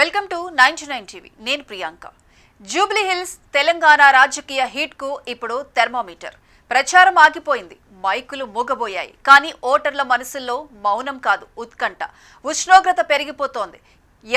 Welcome to 99 TV. నేను Priyanka. Jubilee hills Telangana రాజకీయ heat కు ఇప్పుడు థెర్మోమీటర్. ప్రచారం ఆగిపోయింది, మైకులు మూగబోయాయి. కానీ ఓటర్ల మనసుల్లో మౌనం కాదు, ఉత్కంఠ. ఉష్ణోగ్రత పెరిగిపోతోంది.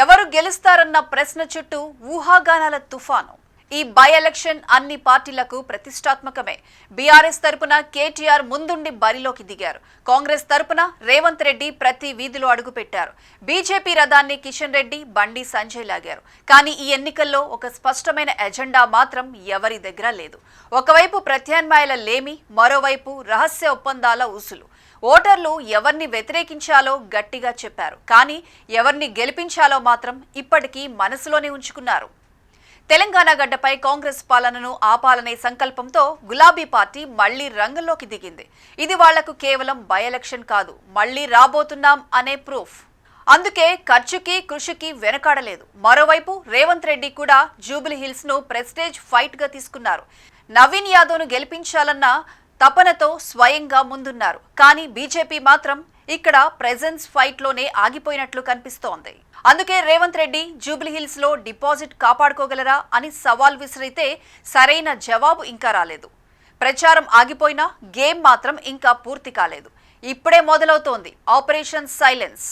ఎవరు గెలుస్తారన్న ప్రశ్న చుట్టూ ఊహాగానాల తుఫాను. ఈ బై ఎలక్షన్ అన్ని పార్టీలకు ప్రతిష్టాత్మకమే. బీఆర్ఎస్ తరపున కేటీఆర్ ముందుండి బరిలోకి దిగారు. కాంగ్రెస్ తరపున రేవంత్ రెడ్డి ప్రతి వీధిలో అడుగుపెట్టారు. బీజేపీ రథాన్ని కిషన్ రెడ్డి, బండి సంజయ్ లాగారు. కానీ ఈ ఎన్నికల్లో ఒక స్పష్టమైన ఎజెండా మాత్రం ఎవరి దగ్గర లేదు. ఒకవైపు ప్రత్యామ్నాయాల లేమి, మరోవైపు రహస్య ఒప్పందాల ఊసులు. ఓటర్లు ఎవరిని వ్యతిరేకించాలో గట్టిగా చెప్పారు, కానీ ఎవరిని గెలిపించాలో మాత్రం ఇప్పటికీ మనసులోనే ఉంచుకున్నారు. తెలంగాణ గడ్డపై కాంగ్రెస్ పాలనను ఆపాలనే సంకల్పంతో గులాబీ పార్టీ మళ్లీ రంగంలోకి దిగింది. ఇది వాళ్లకు కేవలం బై ఎలక్షన్ కాదు, మళ్లీ రాబోతున్నాం అనే ప్రూఫ్. అందుకే ఖర్చుకి కృషికి వెనకాడలేదు. మరోవైపు రేవంత్ రెడ్డి కూడా జూబ్లీ హిల్స్ ను ప్రెస్టేజ్ ఫైట్ గా తీసుకున్నారు. నవీన్ యాదవ్ ను గెలిపించాలన్న తపనతో స్వయంగా ముందున్నారు. కానీ బీజేపీ మాత్రం ఇక్కడ ప్రెజెన్స్ ఫైట్ లోనే ఆగిపోయినట్లు కనిపిస్తోంది. అందుకే రేవంత్ రెడ్డి జూబ్లీ హిల్స్ లో డిపాజిట్ కాపాడుకోగలరా అని సవాల్ విసిరితే సరైన జవాబు ఇంకా రాలేదు. ప్రచారం ఆగిపోయినా గేమ్ మాత్రం ఇంకా పూర్తి కాలేదు. ఇప్పుడే మొదలవుతోంది ఆపరేషన్ సైలెన్స్.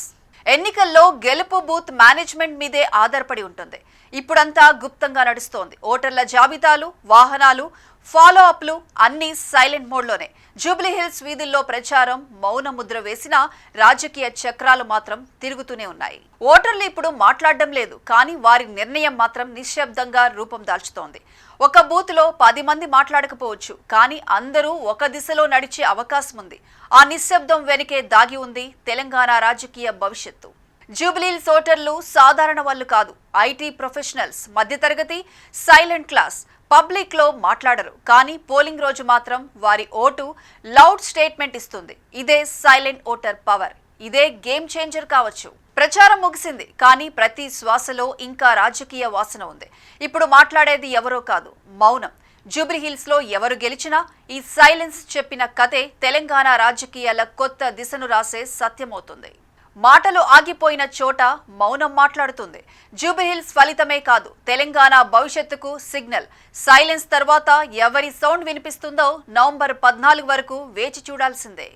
ఎన్నికల్లో గెలుపు బూత్ మేనేజ్మెంట్ మీదే ఆధారపడి ఉంటుంది. ఇప్పుడంతా గుప్తంగా నడుస్తోంది. ఓటర్ల జాబితాలు, వాహనాలు, ఫాలో అప్లు అన్నీ సైలెంట్ మోడ్లోనే. జూబ్లీ హిల్స్ వీధుల్లో ప్రచారం మౌన ముద్ర వేసిన రాజకీయ చక్రాలు మాత్రం తిరుగుతూనే ఉన్నాయి. ఓటర్లు ఇప్పుడు మాట్లాడడం లేదు, కానీ వారి నిర్ణయం మాత్రం నిశ్శబ్దంగా రూపం దాల్చుతోంది. ఒక బూత్ లో 10 మంది మాట్లాడకపోవచ్చు, కానీ అందరూ ఒక దిశలో నడిచే అవకాశం ఉంది. ఆ నిశ్శబ్దం వెనుకే దాగి ఉంది తెలంగాణ రాజకీయ భవిష్యత్తు. జూబ్లీ హిల్స్ ఓటర్లు సాధారణ వాళ్ళు కాదు, ఐటీ ప్రొఫెషనల్స్, మధ్యతరగతి, సైలెంట్ క్లాస్. పబ్లిక్ లో మాట్లాడరు, కానీ పోలింగ్ రోజు మాత్రం వారి ఓటు లౌడ్ స్టేట్మెంట్ ఇస్తుంది. ఇదే సైలెంట్ ఓటర్ పవర్. ఇదే గేమ్ చేంజర్ కావచ్చు. ప్రచారం ముగిసింది, కానీ ప్రతి శ్వాసలో ఇంకా రాజకీయ వాసన ఉంది. ఇప్పుడు మాట్లాడేది ఎవరో కాదు, మౌనం. జూబ్లీ హిల్స్ లో ఎవరు గెలిచినా ఈ సైలెన్స్ చెప్పిన కథే తెలంగాణ రాజకీయాల కొత్త దిశను రాసే సత్యమవుతుంది. మాటలు ఆగిపోయిన చోట మౌనం మాట్లాడుతుంది. జూబ్లీ హిల్స్ ఫలితమే కాదు, తెలంగాణ భవిష్యత్తుకు సిగ్నల్. సైలెన్స్ తర్వాత ఎవరి సౌండ్ వినిపిస్తుందో నవంబర్ 14 వరకు వేచి చూడాల్సిందే.